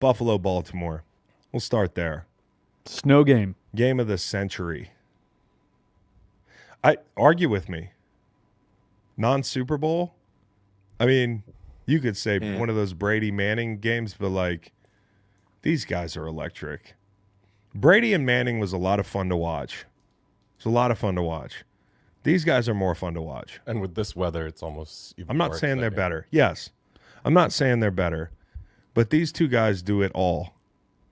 Buffalo, Baltimore. We'll start there. Snow game. Game of the century. Argue with me. Non-Super Bowl? I mean, you could say one of those Brady Manning games, but like these guys are electric. Brady and Manning was a lot of fun to watch. It's a lot of fun to watch. These guys are more fun to watch. And with this weather, it's almost even I'm not more saying exciting. they're better. Yes. I'm not saying they're better. But these two guys do it all.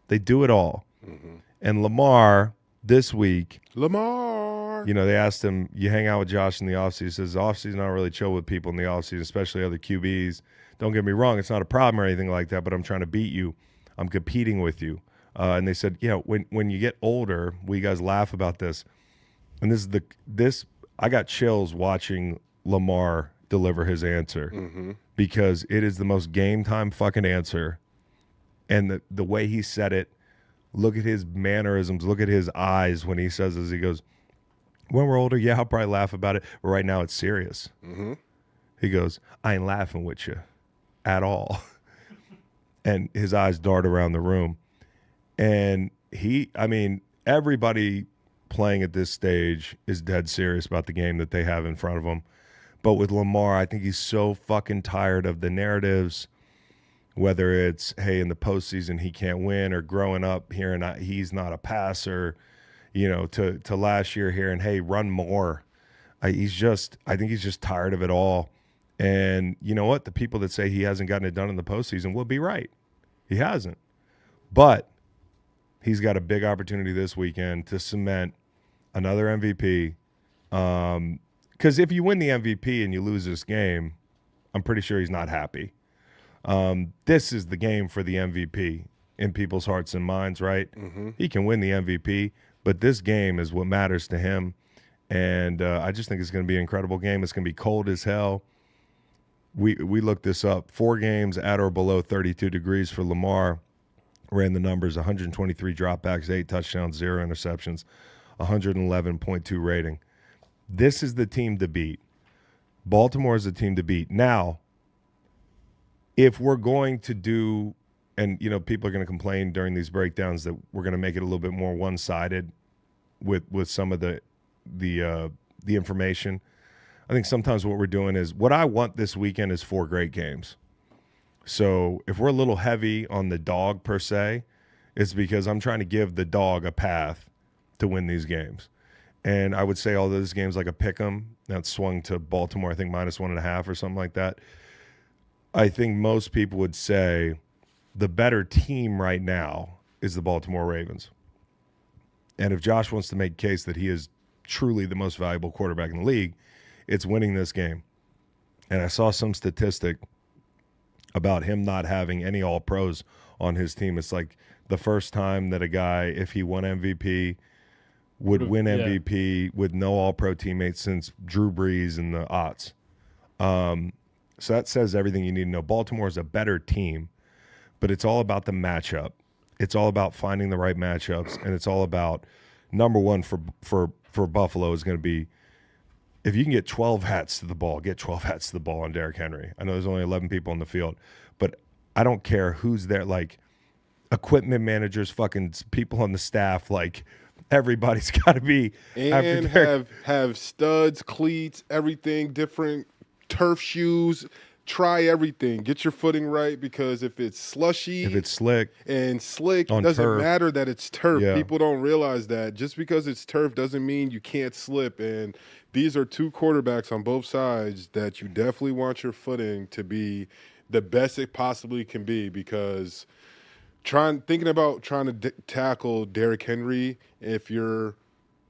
They do it all. Mm-hmm. And Lamar, this week, they asked him, you hang out with Josh in the offseason. He says, the offseason, I don't really chill with people in the offseason, especially other QBs. Don't get me wrong. It's not a problem or anything like that, but I'm trying to beat you. I'm competing with you. And they said, when you get older, we guys laugh about this. And this I got chills watching Lamar deliver his answer because it is the most game time fucking answer. And the way he said it, look at his mannerisms, look at his eyes when he says this. He goes, when we're older, I'll probably laugh about it, but right now it's serious. Mm-hmm. He goes, I ain't laughing with you at all. And his eyes dart around the room. And everybody playing at this stage is dead serious about the game that they have in front of them. But with Lamar, I think he's so fucking tired of the narratives, whether it's, hey, in the postseason he can't win, or growing up hearing he's not a passer, to last year hearing, hey, run more. I think he's just tired of it all. And you know what? The people that say he hasn't gotten it done in the postseason will be right. He hasn't. But he's got a big opportunity this weekend to cement another MVP. Because if you win the MVP and you lose this game, I'm pretty sure he's not happy. This is the game for the MVP in people's hearts and minds, right? Mm-hmm. He can win the MVP, but this game is what matters to him. And I just think it's going to be an incredible game. It's going to be cold as hell. We looked this up. 4 games at or below 32 degrees for Lamar. Ran the numbers, 123 dropbacks, 8 touchdowns, 0 interceptions, 111.2 rating. This is the team to beat. Baltimore is the team to beat. Now, if we're going to do, and people are going to complain during these breakdowns that we're going to make it a little bit more one-sided with some of the information. I think sometimes what we're doing is, what I want this weekend is 4 great games. So if we're a little heavy on the dog per se, it's because I'm trying to give the dog a path to win these games. And I would say all those games like a pick 'em, that's swung to Baltimore, I think -1.5 or something like that. I think most people would say the better team right now is the Baltimore Ravens. And if Josh wants to make a case that he is truly the most valuable quarterback in the league, it's winning this game. And I saw some statistic about him not having any All-Pros on his team. It's like the first time that a guy, if he won MVP, would win MVP with no All-Pro teammates since Drew Brees in the aughts. So that says everything you need to know. Baltimore is a better team, but it's all about the matchup. It's all about finding the right matchups, and it's all about, number one for Buffalo is going to be, if you can get 12 hats to the ball, get 12 hats to the ball on Derrick Henry. I know there's only 11 people on the field, but I don't care who's there. Like, equipment managers, fucking people on the staff, like, everybody's got to be. And have studs, cleats, everything, different turf shoes. Try everything. Get your footing right, because if it's slushy, if it's slick, it doesn't turf. matter that it's turf. Yeah. People don't realize that just because it's turf doesn't mean you can't slip. And these are 2 quarterbacks on both sides that you definitely want your footing to be the best it possibly can be, because thinking about trying to tackle Derrick Henry, if you're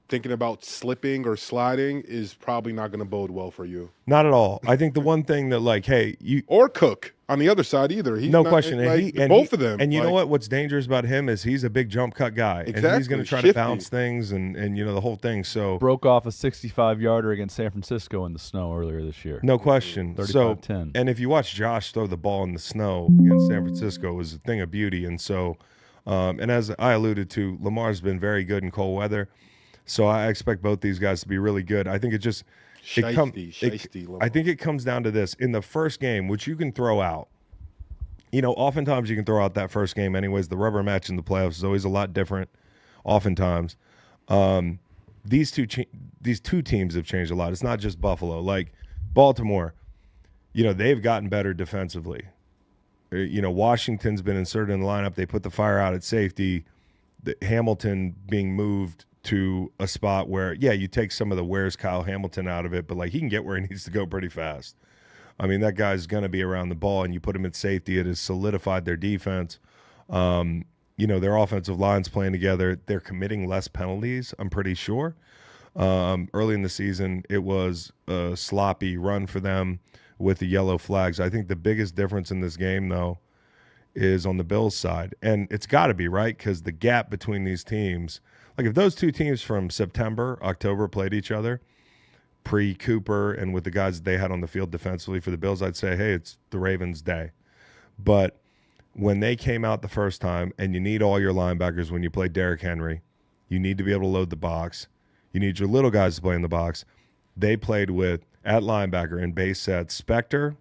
thinking about slipping or sliding, is probably not going to bode well for you. Not at all. I think the one thing that, like, hey, you or Cook on the other side either. He's no not, question. like, And both of them. And you know what? What's dangerous about him is he's a big jump cut guy, exactly. and he's going to try to bounce things and the whole thing. So broke off a 65-yarder against San Francisco in the snow earlier this year. No question. 35-10. And if you watch Josh throw the ball in the snow against San Francisco, it was a thing of beauty. And so, and as I alluded to, Lamar's been very good in cold weather. So I expect both these guys to be really good. I think it just Shiesty, I think it comes down to this. In the first game, which you can throw out, oftentimes you can throw out that first game anyways. The rubber match in the playoffs is always a lot different. Oftentimes, um, these two teams have changed a lot. It's not just Buffalo. Like Baltimore, they've gotten better defensively. Washington's been inserted in the lineup. They put the fire out at safety. Hamilton being moved to a spot where, yeah, you take some of the where's Kyle Hamilton out of it, but like he can get where he needs to go pretty fast. I mean, that guy's going to be around the ball, and you put him at safety, it has solidified their defense. Their offensive line's playing together. They're committing less penalties, I'm pretty sure. Early in the season, it was a sloppy run for them with the yellow flags. I think the biggest difference in this game, though, is on the Bills side. And it's got to be, right? Because the gap between these teams, like if those two teams from September, October played each other, pre-Cooper and with the guys that they had on the field defensively for the Bills, I'd say, hey, it's the Ravens' day. But when they came out the first time, and you need all your linebackers when you play Derrick Henry, you need to be able to load the box. You need your little guys to play in the box. They played with, at linebacker in base sets, Spector,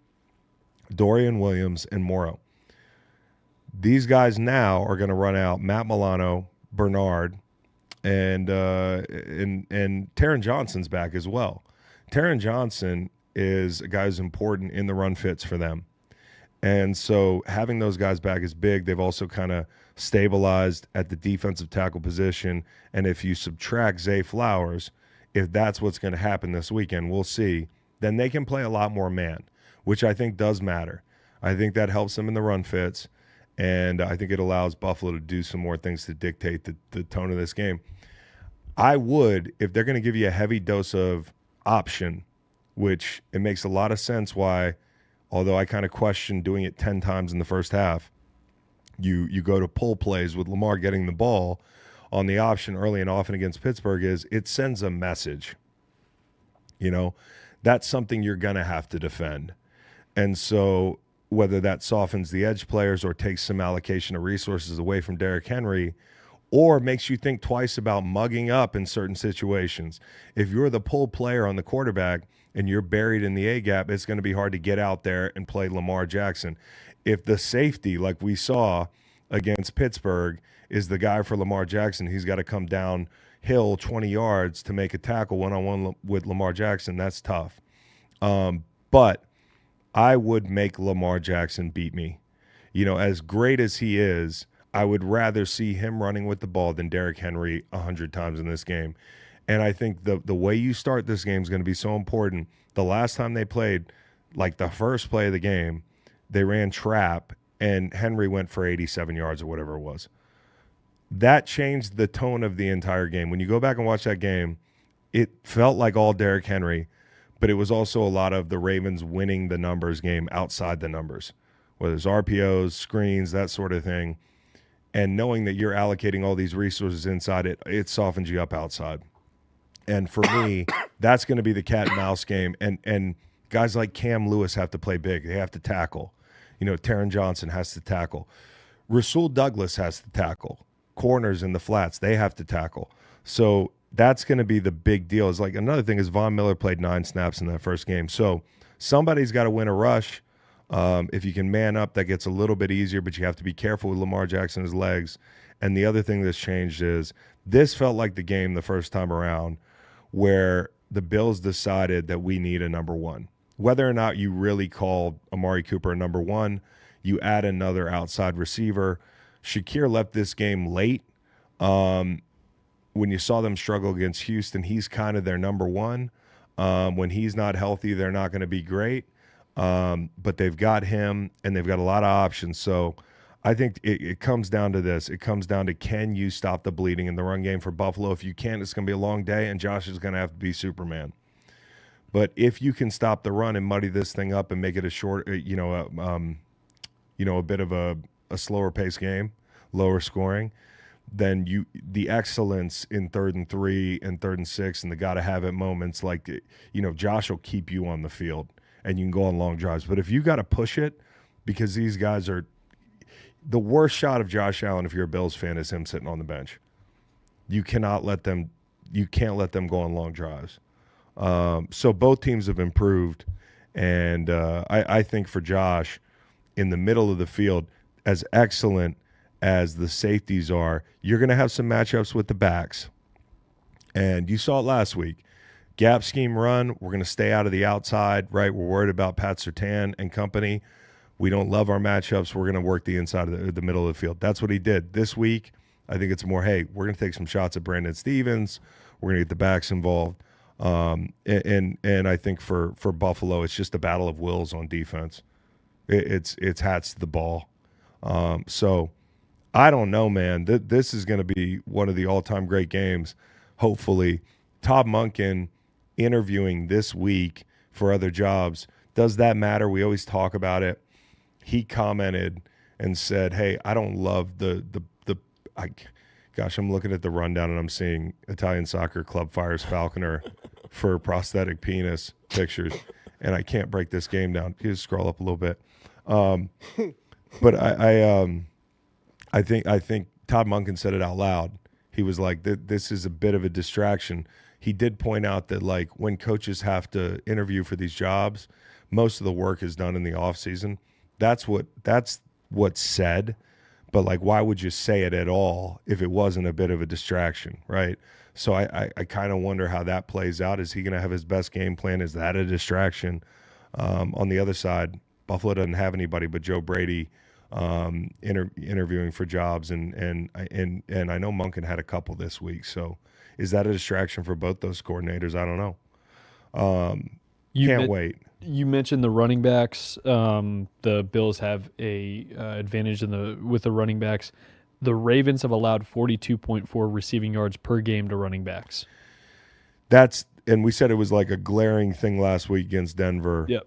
Dorian Williams, and Morrow. These guys now are going to run out Matt Milano, Bernard, and Taron Johnson's back as well. Taron Johnson is a guy who's important in the run fits for them. And so having those guys back is big. They've also kind of stabilized at the defensive tackle position. And if you subtract Zay Flowers, if that's what's going to happen this weekend, we'll see, then they can play a lot more man, which I think does matter. I think that helps them in the run fits. And I think it allows Buffalo to do some more things to dictate the tone of this game. I would, if they're going to give you a heavy dose of option, which it makes a lot of sense why, although I kind of question doing it 10 times in the first half, you go to pull plays with Lamar getting the ball on the option early and often against Pittsburgh, is it sends a message. That's something you're going to have to defend. And so whether that softens the edge players or takes some allocation of resources away from Derrick Henry, or makes you think twice about mugging up in certain situations. If you're the pull player on the quarterback and you're buried in the A-gap, it's going to be hard to get out there and play Lamar Jackson. If the safety, like we saw against Pittsburgh, is the guy for Lamar Jackson, he's got to come downhill 20 yards to make a tackle one-on-one with Lamar Jackson. That's tough. But I would make Lamar Jackson beat me. As great as he is, I would rather see him running with the ball than Derrick Henry 100 times in this game. And I think the way you start this game is going to be so important. The last time they played, like the first play of the game, they ran trap, and Henry went for 87 yards or whatever it was. That changed the tone of the entire game. When you go back and watch that game, it felt like all Derrick Henry, but it was also a lot of the Ravens winning the numbers game outside the numbers, whether it's RPOs, screens, that sort of thing. And knowing that you're allocating all these resources inside it softens you up outside. And for me, that's going to be the cat and mouse game. And guys like Cam Lewis have to play big. They have to tackle. Taron Johnson has to tackle. Rasul Douglas has to tackle. Corners in the flats, they have to tackle. So that's going to be the big deal. Is like another thing is Von Miller played 9 snaps in that first game. So somebody's got to win a rush. If you can man up, that gets a little bit easier, but you have to be careful with Lamar Jackson's legs. And the other thing that's changed is this felt like the game the first time around where the Bills decided that we need a number one. Whether or not you really call Amari Cooper a number one, you add another outside receiver. Shakir left this game late. When you saw them struggle against Houston, he's kind of their number one. When he's not healthy, they're not going to be great. But they've got him, and they've got a lot of options. So I think it comes down to this. It comes down to, can you stop the bleeding in the run game for Buffalo? If you can't, it's going to be a long day, and Josh is going to have to be Superman. But if you can stop the run and muddy this thing up and make it a short, a bit of a slower pace game, lower scoring, then the excellence in 3rd and 3 and 3rd and 6 and the gotta have it moments, like Josh will keep you on the field and you can go on long drives. But if you got to push it, because these guys are the worst shot of Josh Allen, if you're a Bills fan, is him sitting on the bench. You can't let them go on long drives. So both teams have improved, and I think for Josh, in the middle of the field, as excellent as the safeties are, you're going to have some matchups with the backs. And you saw it last week. Gap scheme run, we're going to stay out of the outside, right? We're worried about Pat Surtain and company. We don't love our matchups. We're going to work the inside of the middle of the field. That's what he did. This week, I think it's more, hey, we're going to take some shots at Brandon Stevens. We're going to get the backs involved. And I think for Buffalo, it's just a battle of wills on defense. It's hats to the ball. So I don't know, man. This is going to be one of the all-time great games, hopefully. Todd Monken interviewing this week for other jobs. Does that matter? We always talk about it. He commented and said, hey, I don't love I'm looking at the rundown and I'm seeing Italian Soccer Club fires Falconer for prosthetic penis pictures, and I can't break this game down. Can you just scroll up a little bit? But I think Todd Monken said it out loud. He was like, this is a bit of a distraction. He did point out that, like, when coaches have to interview for these jobs, most of the work is done in the off season. That's what's said. But, like, why would you say it at all if it wasn't a bit of a distraction, right? So I kind of wonder how that plays out. Is he going to have his best game plan? Is that a distraction? On the other side, Buffalo doesn't have anybody but Joe Brady interviewing for jobs, and I know Monken had a couple this week. So is that a distraction for both those coordinators? I don't know. Can't wait. You mentioned the running backs. The Bills have a advantage with the running backs. The Ravens have allowed 42.4 receiving yards per game to running backs. And we said it was like a glaring thing last week against Denver. Yep.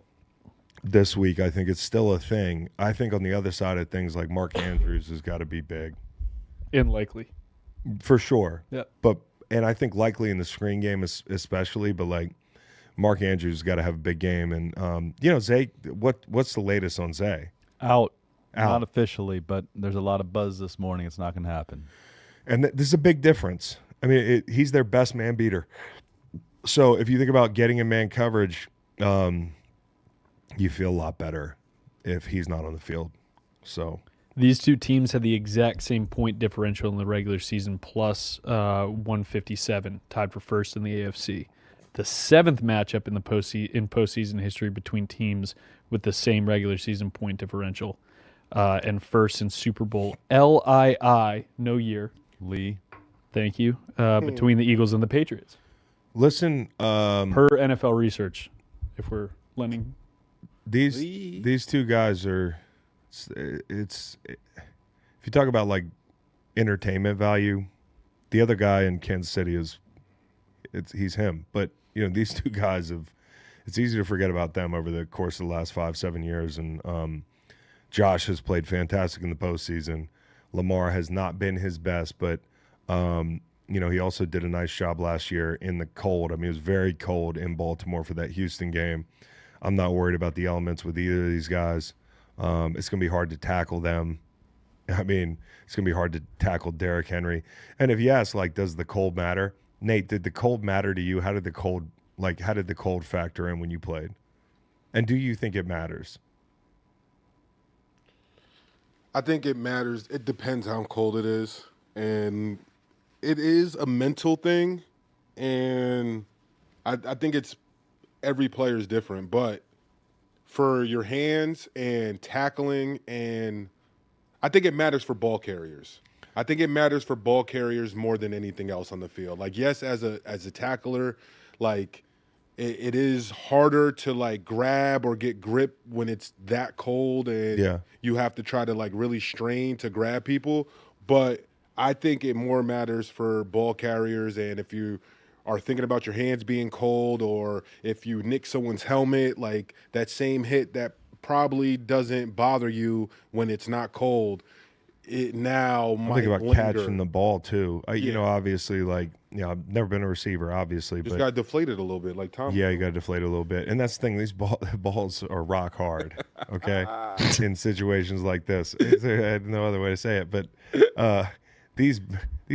This week, I think it's still a thing. I think on the other side of things, like Mark Andrews has got to be big. And likely. For sure. Yep. And I think likely in the screen game especially, but like Mark Andrews has got to have a big game. And, Zay, what's the latest on Zay? Out. Not officially, but there's a lot of buzz this morning. It's not going to happen. And this is a big difference. I mean, he's their best man beater. So if you think about getting in man coverage, you feel a lot better if he's not on the field. So these two teams had the exact same point differential in the regular season, plus 157, tied for first in the AFC. The seventh matchup in postseason history between teams with the same regular season point differential, and first in Super Bowl LII, no year. Lee. Thank you. Between the Eagles and the Patriots. Listen, per NFL research, if we're lending. These two guys are. If you talk about like entertainment value, the other guy in Kansas City he's him. But these two guys it's easy to forget about them over the course of the last 5-7 years. And Josh has played fantastic in the postseason. Lamar has not been his best, but he also did a nice job last year in the cold. I mean, it was very cold in Baltimore for that Houston game. I'm not worried about the elements with either of these guys. It's going to be hard to tackle them. I mean, it's going to be hard to tackle Derrick Henry. And if you ask, like, does the cold matter? Nate, did the cold matter to you? How did the cold factor in when you played? And do you think it matters? I think it matters. It depends how cold it is. And it is a mental thing. And I think it's every player is different. But for your hands and tackling, and I think it matters for ball carriers. I think it matters for ball carriers more than anything else on the field. Like, yes, as a tackler, like it is harder to like grab or get grip when it's that cold, and you have to try to like really strain to grab people. But I think it more matters for ball carriers, and if you are thinking about your hands being cold, or if you nick someone's helmet, like that same hit that probably doesn't bother you when it's not cold. It now might think about linger. catching the ball too. Obviously, like, I've never been a receiver, obviously, Just but got deflated a little bit, like Tom. Yeah, you got to deflate a little bit, and that's the thing. These balls are rock hard. Okay, in situations like this, I had no other way to say it, but these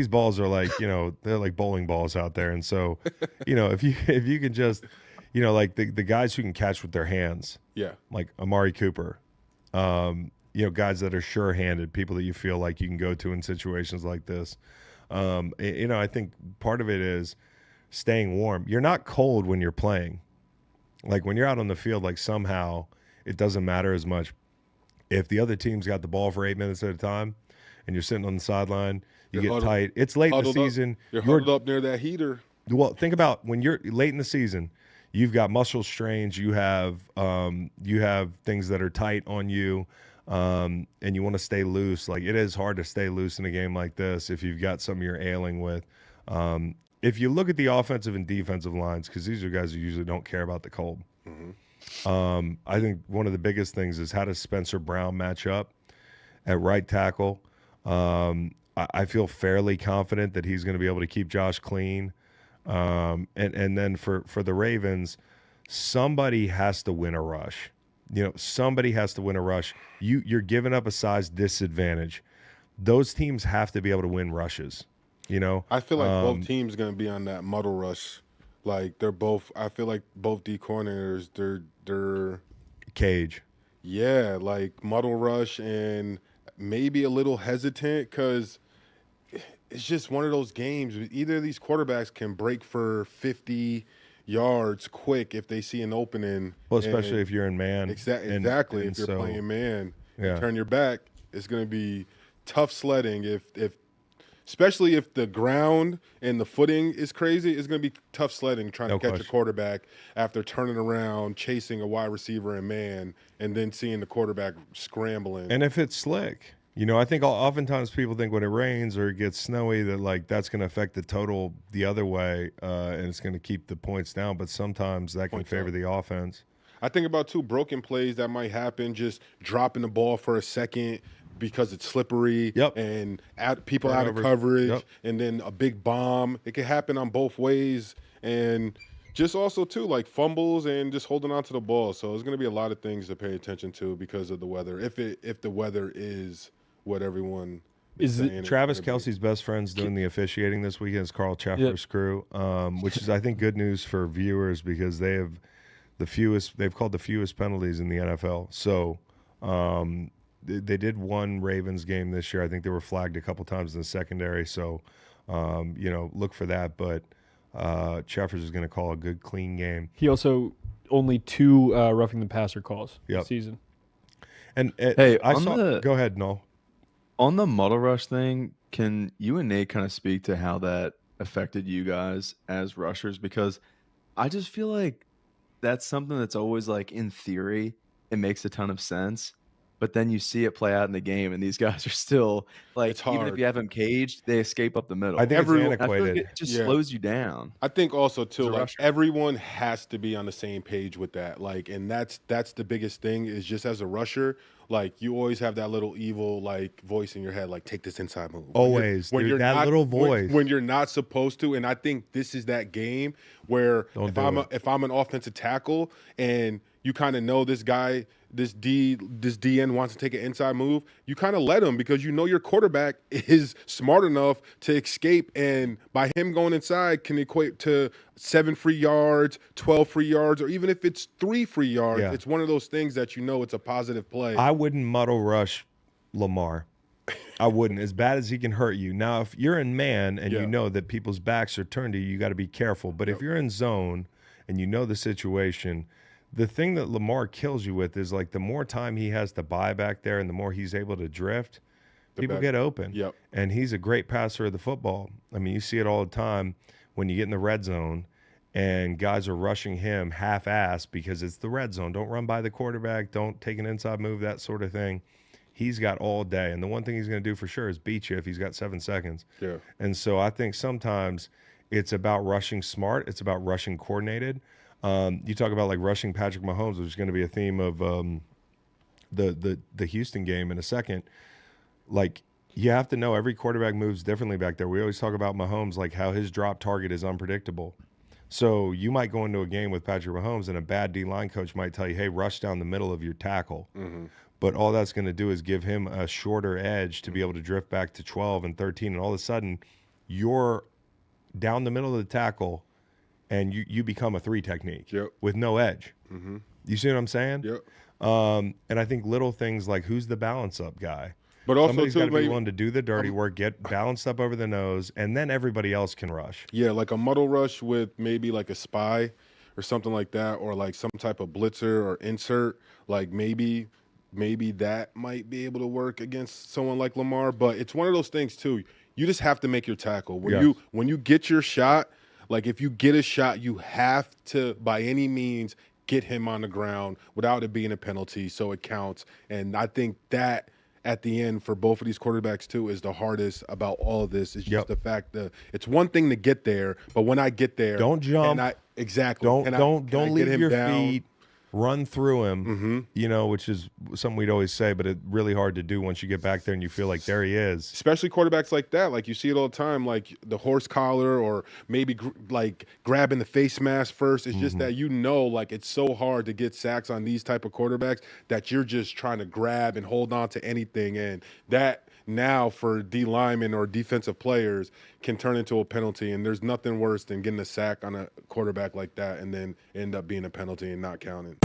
balls are like, they're like bowling balls out there, and so if you can just like the guys who can catch with their hands, like Amari Cooper. Guys that are sure-handed, people that you feel like you can go to in situations like this. I think part of it is staying warm. You're not cold when you're playing. Like when you're out on the field, like somehow it doesn't matter as much. If the other team's got the ball for 8 minutes at a time and you're sitting on the sideline, you get tight. It's late in the season. You're huddled up near that heater. Well, think about when you're late in the season, you've got muscle strains, you have things that are tight on you, and you want to stay loose. Like it is hard to stay loose in a game like this if you've got something you're ailing with. If you look at the offensive and defensive lines, because these are guys who usually don't care about the cold. I think one of the biggest things is how does Spencer Brown match up at right tackle. I feel fairly confident that he's going to be able to keep Josh clean. And then for the Ravens, somebody has to win a rush. Somebody has to win a rush. You're giving up a size disadvantage. Those teams have to be able to win rushes. I feel like both teams are going to be on that muddle rush. Like they're both. I feel like both D coordinators. They're cage. Yeah, like muddle rush and maybe a little hesitant because it's just one of those games. Either of these quarterbacks can break for 50 yards quick if they see an opening. Well, especially if you're in man. Exactly. If you're playing man, yeah. Turn your back. It's going to be tough sledding especially if the ground and the footing is crazy. It's going to be tough sledding trying to catch a quarterback after turning around, chasing a wide receiver in man, and then seeing the quarterback scrambling. And if it's slick. I think oftentimes people think when it rains or it gets snowy that that's going to affect the total the other way and it's going to keep the points down. But sometimes that can favor the offense. I think about two broken plays that might happen, just dropping the ball for a second because it's slippery and people out of coverage and then a big bomb. It can happen on both ways. And just also, too, like fumbles and just holding on to the ball. So there's going to be a lot of things to pay attention to because of the weather, if the weather is what everyone is saying. Travis Kelce's best friends doing the officiating this weekend is Carl Cheffers' crew, which is, I think, good news for viewers because they have they've called the fewest penalties in the NFL. So they did one Ravens game this year. I think they were flagged a couple times in the secondary. So, look for that. But Cheffers is going to call a good, clean game. He also only 2 roughing the passer calls this season. And go ahead, Noel. On the muddle rush thing, can you and Nate kind of speak to how that affected you guys as rushers? Because I just feel like that's something that's always like in theory, it makes a ton of sense. But then you see it play out in the game, and these guys are still like, even if you have them caged, they escape up the middle. I think it's antiquated. I feel like it just slows you down. I think also too, like everyone has to be on the same page with that. Like, and that's the biggest thing is just as a rusher, like you always have that little evil like voice in your head, like take this inside move. Always, when you're that little voice when you're not supposed to. And I think this is that game where if I'm an offensive tackle and you kind of know this guy, this DN wants to take an inside move, you kind of let him because you know your quarterback is smart enough to escape, and by him going inside can equate to 7 free yards, 12 free yards, or even if it's 3 free yards, it's one of those things that it's a positive play. I wouldn't muddle rush Lamar. I wouldn't. As bad as he can hurt you. Now, if you're in man and you know that people's backs are turned to you, you got to be careful. But if you're in zone and you know the situation, the thing that Lamar kills you with is like the more time he has to buy back there and the more he's able to drift, people get open. Yep. And he's a great passer of the football. I mean, you see it all the time when you get in the red zone and guys are rushing him half-assed because it's the red zone. Don't run by the quarterback. Don't take an inside move, that sort of thing. He's got all day. And the one thing he's going to do for sure is beat you if he's got 7 seconds. Yeah. And so I think sometimes it's about rushing smart. It's about rushing coordinated. You talk about like rushing Patrick Mahomes, which is going to be a theme of the Houston game in a second. Like you have to know every quarterback moves differently back there. We always talk about Mahomes, like how his drop target is unpredictable. So you might go into a game with Patrick Mahomes and a bad D-line coach might tell you, hey, rush down the middle of your tackle. Mm-hmm. But all that's going to do is give him a shorter edge to be able to drift back to 12 and 13. And all of a sudden you're down the middle of the tackle and you become a 3 technique with no edge. Mm-hmm. You see what I'm saying? Yep. And I think little things like who's the balance up guy. But also Somebody's got too, to be maybe, willing to do the dirty work, get balanced up over the nose, and then everybody else can rush. yeah, like a muddle rush with maybe like a spy or something like that, or like some type of blitzer or insert. Like maybe that might be able to work against someone like Lamar. But it's one of those things too. You just have to make your tackle when Yes. you get your shot. Like if you get a shot, you have to by any means get him on the ground without it being a penalty, so it counts. And I think that at the end for both of these quarterbacks too is the hardest about all of this is just Yep. the fact that it's one thing to get there, but when I get there, Don't jump. Exactly. Don't Can I don't get leave him your down? feet. Run through him, Mm-hmm. you know, which is something we'd always say, but it's really hard to do once you get back there and you feel like there he is. Especially quarterbacks like that, like you see it all the time, like the horse collar or maybe like grabbing the face mask first. It's just that like it's so hard to get sacks on these type of quarterbacks that you're just trying to grab and hold on to anything, and that now for D linemen or defensive players can turn into a penalty. And there's nothing worse than getting a sack on a quarterback like that and then end up being a penalty and not counting.